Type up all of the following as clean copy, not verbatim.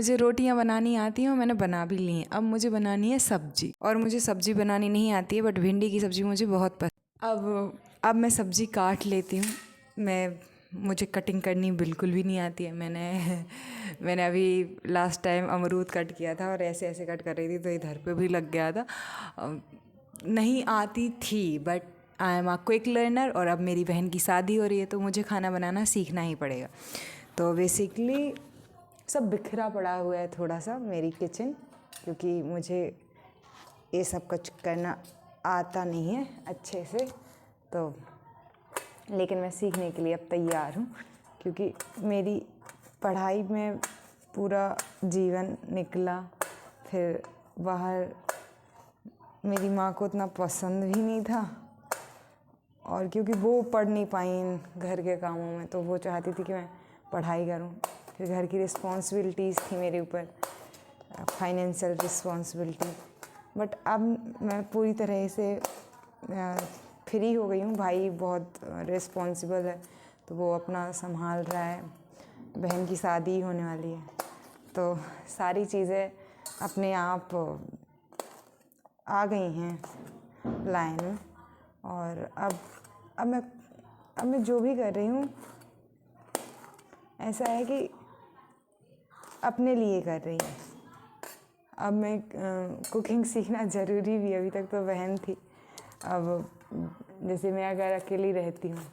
मुझे रोटियां बनानी आती हैं और मैंने बना भी ली हैं। अब मुझे बनानी है सब्जी, और मुझे सब्जी बनानी नहीं आती है, बट भिंडी की सब्ज़ी मुझे बहुत पसंद। अब मैं सब्ज़ी काट लेती हूँ। मुझे कटिंग करनी बिल्कुल भी नहीं आती है। मैंने अभी लास्ट टाइम अमरूद कट किया था और ऐसे ऐसे कट कर रही थी तो इधर पे भी लग गया था। नहीं आती थी, but I am a quick learner, और अब मेरी बहन की शादी हो रही है तो मुझे खाना बनाना सीखना ही पड़ेगा। तो बेसिकली सब बिखरा पड़ा हुआ है थोड़ा सा मेरी किचन, क्योंकि मुझे ये सब कुछ करना आता नहीं है अच्छे से। तो लेकिन मैं सीखने के लिए अब तैयार हूँ, क्योंकि मेरी पढ़ाई में पूरा जीवन निकला। फिर बाहर मेरी माँ को उतना पसंद भी नहीं था, और क्योंकि वो पढ़ नहीं पाई घर के कामों में, तो वो चाहती थी कि मैं पढ़ाई करूँ। फिर घर की रिस्पॉन्सिबिलिटीज़ थी मेरे ऊपर, फाइनेंशियल रिस्पॉन्सिबिलिटी। बट अब मैं पूरी तरह से फ्री हो गई हूँ। भाई बहुत रिस्पॉन्सिबल है, तो वो अपना संभाल रहा है। बहन की शादी होने वाली है, तो सारी चीज़ें अपने आप आ गई हैं लाइन में। और अब मैं जो भी कर रही हूँ ऐसा है कि अपने लिए कर रही हूँ। अब मैं कुकिंग सीखना ज़रूरी भी, अभी तक तो बहन थी। अब जैसे मैं अगर अकेली रहती हूँ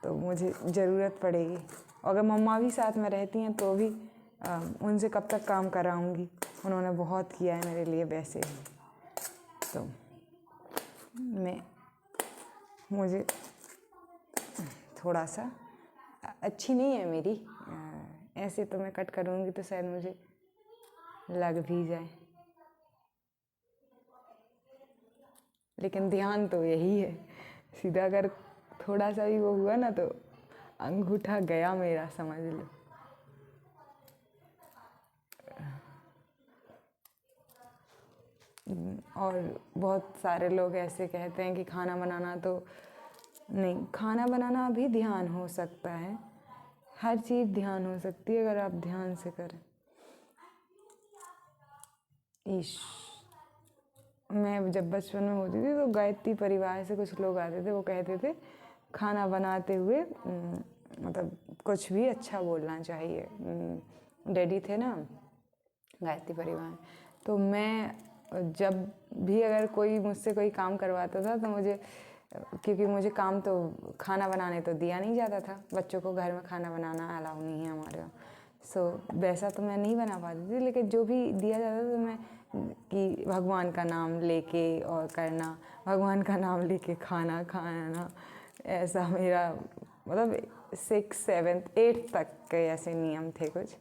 तो मुझे ज़रूरत पड़ेगी, और अगर मम्मा भी साथ में रहती हैं तो भी उनसे कब तक काम कराऊँगी। उन्होंने बहुत किया है मेरे लिए वैसे भी। तो मुझे थोड़ा सा अच्छी नहीं है मेरी, ऐसे तो मैं कट करूँगी तो शायद मुझे लग भी जाए, लेकिन ध्यान तो यही है। सीधा अगर थोड़ा सा भी वो हुआ ना तो अंगूठा गया मेरा, समझ लो। और बहुत सारे लोग ऐसे कहते हैं कि खाना बनाना तो नहीं, खाना बनाना भी ध्यान हो सकता है। हर चीज़ ध्यान हो सकती है अगर आप ध्यान से करें। मैं जब बचपन में होती थी तो गायत्री परिवार से कुछ लोग आते थे, वो कहते थे खाना बनाते हुए मतलब कुछ भी अच्छा बोलना चाहिए। डैडी थे ना गायत्री परिवार, तो मैं जब भी अगर कोई मुझसे कोई काम करवाता था तो क्योंकि मुझे काम तो खाना बनाने तो दिया नहीं जाता था, बच्चों को घर में खाना बनाना अलाउ नहीं है हमारे यहाँ। वैसा तो मैं नहीं बना पाती थी, लेकिन जो भी दिया जाता था तो मैं कि भगवान का नाम लेके और करना, भगवान का नाम लेके खाना खाना, ऐसा मेरा मतलब 6, 7, 8 तक के ऐसे नियम थे कुछ।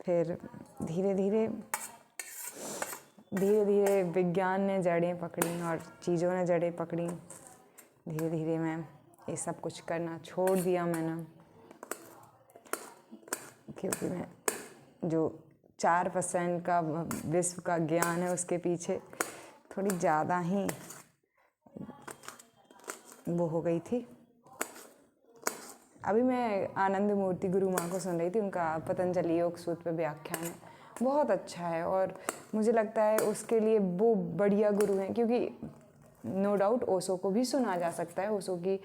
फिर धीरे धीरे विज्ञान ने जड़ें पकड़ी और चीज़ों ने जड़ें पकड़ी। धीरे धीरे मैं ये सब कुछ करना छोड़ दिया मैंने, क्योंकि मैं जो 4% का विश्व का ज्ञान है उसके पीछे थोड़ी ज़्यादा ही वो हो गई थी। अभी मैं आनंद मूर्ति गुरु माँ को सुन रही थी, उनका पतंजलि योग सूत्र पे व्याख्यान है, बहुत अच्छा है। और मुझे लगता है उसके लिए वो बढ़िया गुरु हैं, क्योंकि नो डाउट ओशो को भी सुना जा सकता है, ओशो की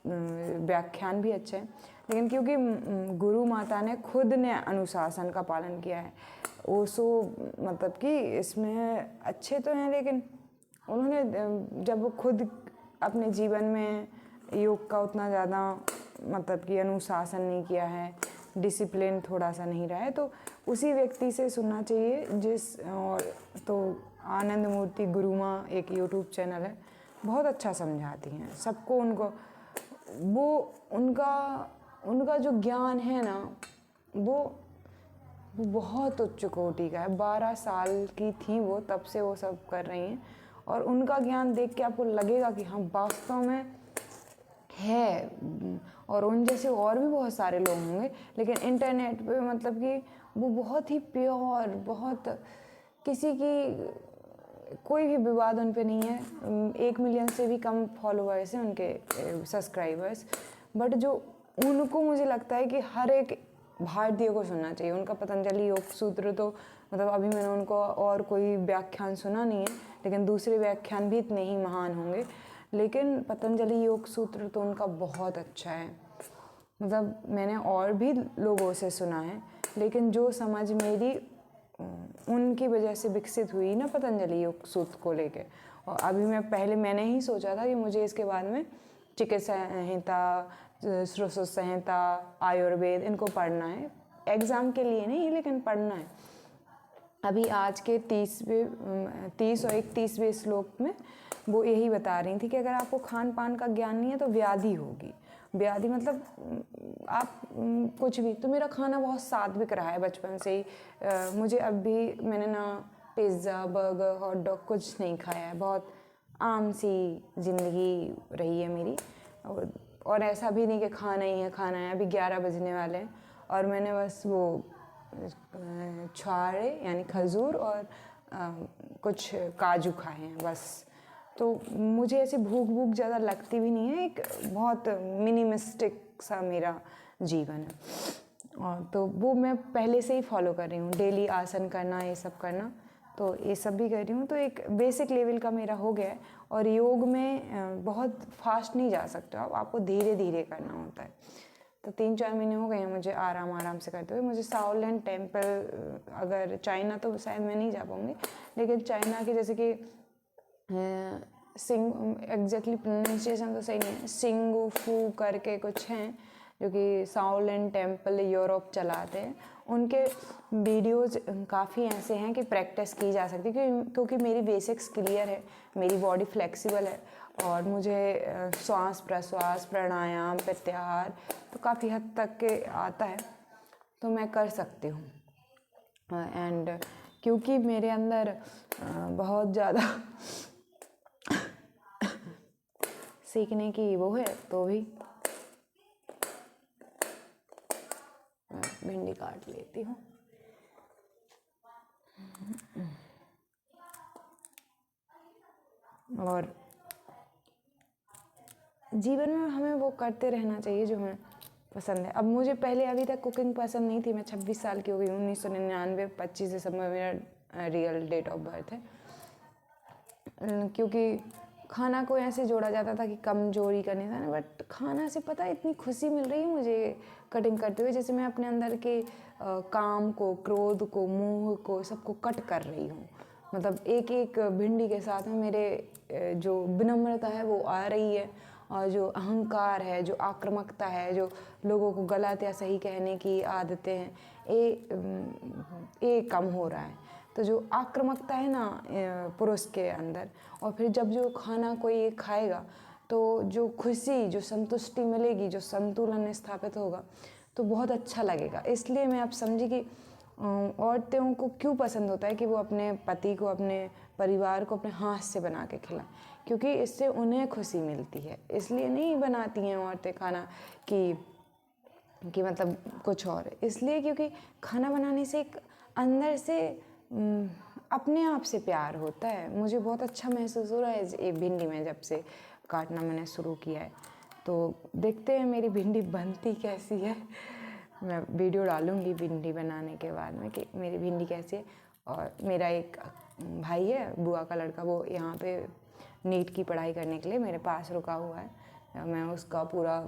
व्याख्यान भी अच्छे हैं, लेकिन क्योंकि गुरु माता ने खुद ने अनुशासन का पालन किया है। ओशो मतलब कि इसमें अच्छे तो हैं, लेकिन उन्होंने जब वो खुद अपने जीवन में योग का उतना ज़्यादा मतलब कि अनुशासन नहीं किया है, डिसिप्लिन थोड़ा सा नहीं रहा है, तो उसी व्यक्ति से सुनना चाहिए और तो आनंद मूर्ति गुरु माँ एक यूट्यूब चैनल है, बहुत अच्छा समझाती हैं सबको। उनका जो ज्ञान है ना वो बहुत उच्च कोटि का है। 12 साल की थी वो तब से वो सब कर रही हैं, और उनका ज्ञान देख के आपको लगेगा कि हाँ वास्तव में है। और उन जैसे और भी बहुत सारे लोग होंगे, लेकिन इंटरनेट पे मतलब कि वो बहुत ही प्योर, बहुत किसी की कोई भी विवाद उन पे नहीं है। 1 मिलियन से भी कम फॉलोअर्स हैं उनके, सब्सक्राइबर्स, बट जो उनको मुझे लगता है कि हर एक भारतीयों को सुनना चाहिए। उनका पतंजलि योग सूत्र तो मतलब अभी मैंने उनको और कोई व्याख्यान सुना नहीं है, लेकिन दूसरे व्याख्यान भी इतने ही महान होंगे। लेकिन पतंजलि योग सूत्र तो उनका बहुत अच्छा है। मतलब मैंने और भी लोगों से सुना है, लेकिन जो समझ मेरी उनकी वजह से विकसित हुई ना पतंजलि योग सूत्र को लेके, और अभी मैंने ही सोचा था कि मुझे इसके बाद में चिकित्सा संहिता, श्रुत संहिता, आयुर्वेद इनको पढ़ना है, एग्ज़ाम के लिए नहीं लेकिन पढ़ना है। अभी आज के 30 और 31वें श्लोक में वो यही बता रही थी कि अगर आपको खान पान का ज्ञान नहीं है तो व्याधि होगी। व्याधि मतलब आप कुछ भी, तो मेरा खाना बहुत सात्विक रहा है बचपन से ही। मुझे अब भी मैंने ना पिज़्ज़ा, बर्गर, हॉट डॉग कुछ नहीं खाया है। बहुत आम सी ज़िंदगी रही है मेरी, और ऐसा भी नहीं कि खाना ही है खाना है। अभी 11 बजने वाले हैं और मैंने बस वो छुहारे यानी खजूर और कुछ काजू खाए हैं बस। तो मुझे ऐसी भूख ज़्यादा लगती भी नहीं है। एक बहुत मिनिमिस्टिक सा मेरा जीवन है, और तो वो मैं पहले से ही फॉलो कर रही हूँ। डेली आसन करना, ये सब करना, तो ये सब भी कर रही हूँ। तो एक बेसिक लेवल का मेरा हो गया है। और योग में बहुत फास्ट नहीं जा सकते आप, आपको धीरे धीरे करना होता है। तो 3-4 महीने हो गए हैं मुझे आराम से करते हुए। मुझे शाओलिन टेम्पल, अगर चाइना तो शायद मैं नहीं जा पाऊँगी, लेकिन चाइना के जैसे कि एग्जैक्टली प्रोनाउंसिएशन तो सही नहीं है, सिंगू फू करके कुछ हैं जो कि शाओलिन टेम्पल यूरोप चलाते हैं। उनके वीडियोज़ काफ़ी ऐसे हैं कि प्रैक्टिस की जा सकती है, क्योंकि मेरी बेसिक्स क्लियर है, मेरी बॉडी फ्लेक्सिबल है, और मुझे श्वास प्रश्वास, प्राणायाम, प्रत्याहार तो काफ़ी हद तक के आता है, तो मैं कर सकती हूँ। एंड क्योंकि मेरे अंदर बहुत ज़्यादा सीखने की वो है, तो भी भिंडी काट लेती हूँ। और जीवन में हमें वो करते रहना चाहिए जो हमें पसंद है। अब मुझे पहले अभी तक कुकिंग पसंद नहीं थी। मैं 26 साल की हो गई हूँ। 1999 25 दिसंबर मेरा रियल डेट ऑफ बर्थ है। क्योंकि खाना को ऐसे जोड़ा जाता था कि कमजोरी का निशान है, बट खाना से पता है इतनी खुशी मिल रही है मुझे कटिंग करते हुए, जैसे मैं अपने अंदर के काम को, क्रोध को, मोह को, सबको कट कर रही हूँ। मतलब एक एक भिंडी के साथ में मेरे जो विनम्रता है वो आ रही है, और जो अहंकार है, जो आक्रामकता है, जो लोगों को गलत या सही कहने की आदतें हैं, ये कम हो रहा है। तो जो आक्रामकता है ना पुरुष के अंदर, और फिर जब जो खाना कोई खाएगा तो जो खुशी, जो संतुष्टि मिलेगी, जो संतुलन स्थापित होगा, तो बहुत अच्छा लगेगा। इसलिए मैं अब समझी कि औरतों को क्यों पसंद होता है कि वो अपने पति को, अपने परिवार को अपने हाथ से बना के खिलाएं, क्योंकि इससे उन्हें खुशी मिलती है। इसलिए नहीं बनाती हैं औरतें खाना कि मतलब कुछ और, इसलिए क्योंकि खाना बनाने से एक अंदर से अपने आप से प्यार होता है। मुझे बहुत अच्छा महसूस हो रहा है ये भिंडी में जब से काटना मैंने शुरू किया है। तो देखते हैं मेरी भिंडी बनती कैसी है। मैं वीडियो डालूँगी भिंडी बनाने के बाद में कि मेरी भिंडी कैसी है। और मेरा एक भाई है, बुआ का लड़का, वो यहाँ पे नीट की पढ़ाई करने के लिए मेरे पास रुका हुआ है। मैं उसका पूरा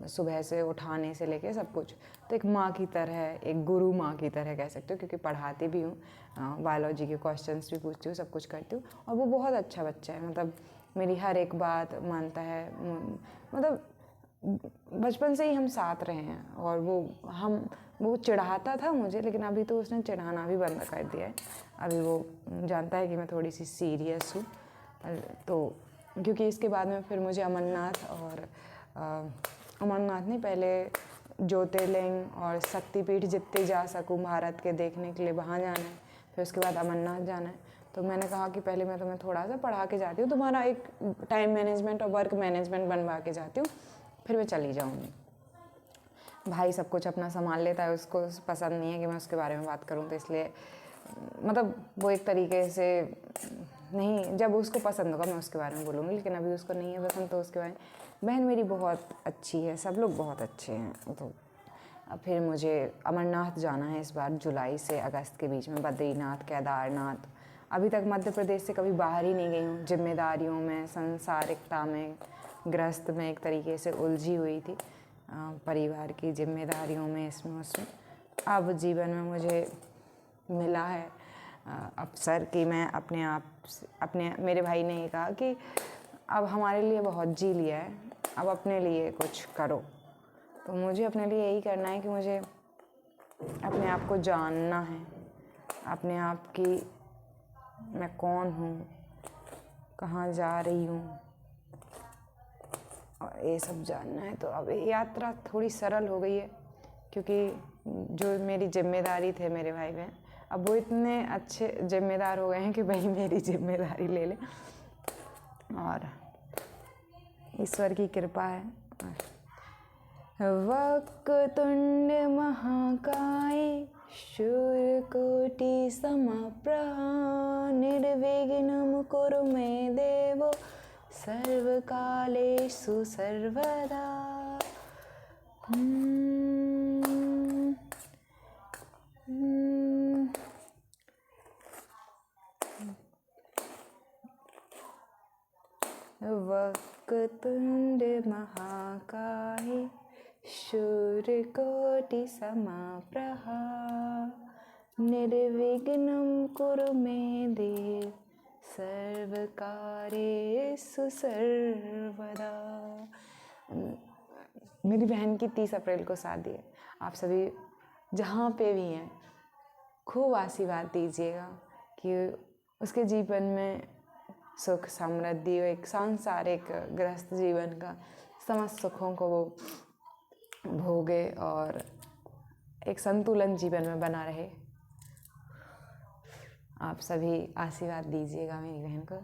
सुबह से उठाने से लेके सब कुछ, तो एक माँ की तरह, एक गुरु माँ की तरह कह सकते हो, क्योंकि पढ़ाती भी हूँ, बायोलॉजी के क्वेश्चंस भी पूछती हूँ, सब कुछ करती हूँ। और वो बहुत अच्छा बच्चा है, मतलब मेरी हर एक बात मानता है। मतलब बचपन से ही हम साथ रहे हैं। और वो चिढ़ाता था मुझे, लेकिन अभी तो उसने चिढ़ाना भी बंद कर दिया है। अभी वो जानता है कि मैं थोड़ी सी सीरियस हूँ। तो क्योंकि इसके बाद में फिर मुझे अमरनाथ और अमरनाथ नहीं, पहले ज्योतिर्लिंग और शक्तिपीठ जितने जा सकूँ भारत के देखने के लिए वहाँ जाना है, फिर उसके बाद अमरनाथ जाना है। तो मैंने कहा कि पहले मैं तुम्हें थोड़ा सा पढ़ा के जाती हूँ, तुम्हारा एक टाइम मैनेजमेंट और वर्क मैनेजमेंट बनवा के जाती हूँ, फिर मैं चली जाऊँगी। भाई सब कुछ अपना संभाल लेता है, उसको पसंद नहीं है कि मैं उसके बारे में बात करूँ, तो इसलिए मतलब वो एक तरीके से नहीं, जब उसको पसंद होगा मैं उसके बारे में बोलूँगी, लेकिन अभी उसको नहीं है पसंद तो उसके बारे में। बहन मेरी बहुत अच्छी है, सब लोग बहुत अच्छे हैं। तो फिर मुझे अमरनाथ जाना है इस बार, जुलाई से अगस्त के बीच में, बद्रीनाथ, केदारनाथ। अभी तक मध्य प्रदेश से कभी बाहर ही नहीं गई हूँ। जिम्मेदारियों में, सांसारिकता में, गृहस्थ में एक तरीके से उलझी हुई थी, परिवार की जिम्मेदारियों में, इसमें उसमें। अब जीवन में मुझे मिला है अवसर कि मैं अपने आप से, मेरे भाई ने ये कहा कि अब हमारे लिए बहुत जी लिया है, अब अपने लिए कुछ करो। तो मुझे अपने लिए यही करना है कि मुझे अपने आप को जानना है, अपने आप की मैं कौन हूँ, कहाँ जा रही हूँ, और ये सब जानना है। तो अब यात्रा थोड़ी सरल हो गई है, क्योंकि जो मेरी जिम्मेदारी थे मेरे भाई बहन, अब वो इतने अच्छे जिम्मेदार हो गए हैं कि भाई मेरी जिम्मेदारी ले ले, और ईश्वर की कृपा है। वक्रतुंड महाकाय शूरकोटि समप्रभा निर्विघ्नं कुरु मे देव सर्वकालेषु सर्वदा। वक्रतुंड महाकाय शूरकोटि समप्रभा निर्विघ्नं कुरु मे देव सर्वकार्येषु सर्वदा। मेरी बहन की 30 अप्रैल को शादी है। आप सभी जहाँ पे भी हैं खूब आशीर्वाद दीजिएगा कि उसके जीवन में सुख समृद्धि हो, एक सांसारिक गृहस्थ जीवन का समस्त सुखों को वो भोगे और एक संतुलन जीवन में बना रहे। आप सभी आशीर्वाद दीजिएगा मेरी बहन को,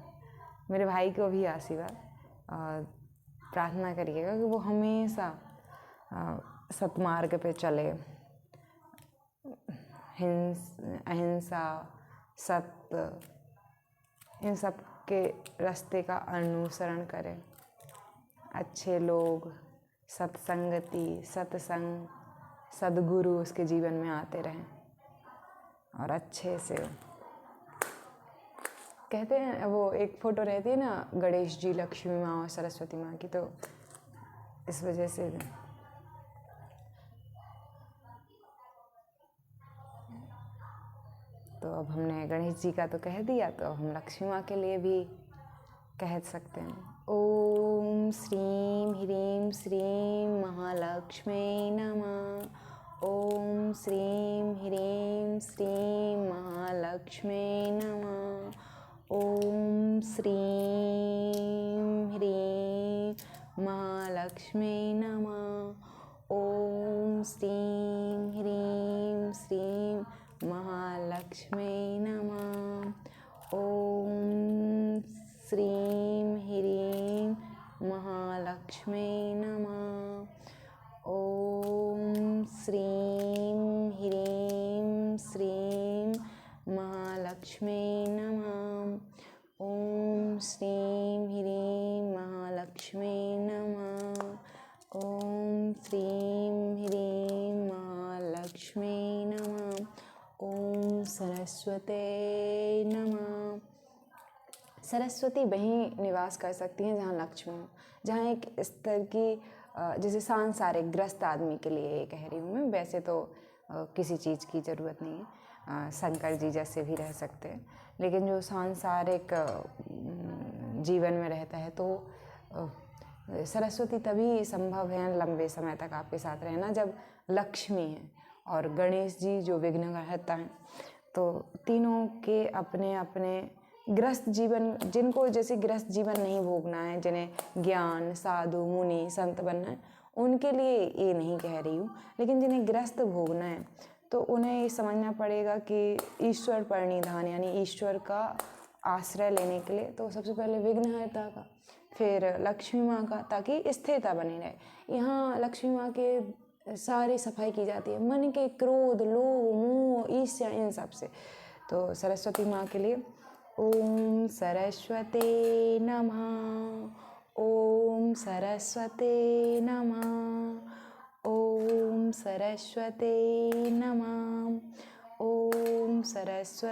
मेरे भाई को भी आशीर्वाद, और प्रार्थना करिएगा कि वो हमेशा सत्मार्ग पे चले, अहिंसा, सत्य, इन सब के रास्ते का अनुसरण करें। अच्छे लोग, सत्संगति, सत्संग, सद्गुरु उसके जीवन में आते रहें, और अच्छे से कहते हैं, वो एक फ़ोटो रहती है ना गणेश जी, लक्ष्मी माँ और सरस्वती माँ की, तो इस वजह से तो अब हमने गणेश जी का तो कह दिया, तो हम लक्ष्मी माँ के लिए भी कह सकते हैं। ओम श्रीं ह्रीं श्रीं महालक्ष्मी नमः। ओम श्रीं ह्रीं श्रीं महालक्ष्मी नमः। ओम श्रीं ह्रीं महालक्ष्मी नमः। ओम श्रीं ह्रीं श्रीं महालक्ष्मी नमः। ओम श्रीं ह्रीं महालक्ष्मी नमः। ओम श्रीं ह्रीं श्रीं महालक्ष्मी नमः। ओम श्रीं ह्रीं महालक्ष्मी नमः। ओम श्रीं ह्रीं महालक्ष्मी नमः। ओम सरस्वते नमः। सरस्वती वहीं निवास कर सकती हैं जहाँ लक्ष्मी हो, जहाँ एक स्तर की जैसे सांसारिक ग्रस्त आदमी के लिए ये कह रही हूँ मैं, वैसे तो किसी चीज़ की ज़रूरत नहीं है, शंकर जी जैसे भी रह सकते हैं, लेकिन जो सांसारिक जीवन में रहता है तो सरस्वती तभी संभव है लंबे समय तक आपके साथ रहना जब लक्ष्मी है, और गणेश जी जो विघ्नहर्ता हैं। तो तीनों के अपने अपने गृहस्थ जीवन, जिनको जैसे गृहस्थ जीवन नहीं भोगना है, जिन्हें ज्ञान, साधु, मुनि, संत बनना है, उनके लिए ये नहीं कह रही हूँ, लेकिन जिन्हें गृहस्थ भोगना है तो उन्हें ये समझना पड़ेगा कि ईश्वर परिनिधान यानी ईश्वर का आश्रय लेने के लिए तो सबसे पहले विघ्नहर्ता का, फिर लक्ष्मी माँ का, ताकि स्थिरता बनी रहे। यहाँ लक्ष्मी माँ के सारी सफाई की जाती है, मन के क्रोध, लोभ, मोह, ईर्ष्या, इन सब से। तो सरस्वती माँ के लिए ओम सरस्वते नमः। ओम सरस्वते नमः। ओम ॐ सरस्वते नमः ॐ सरस्वती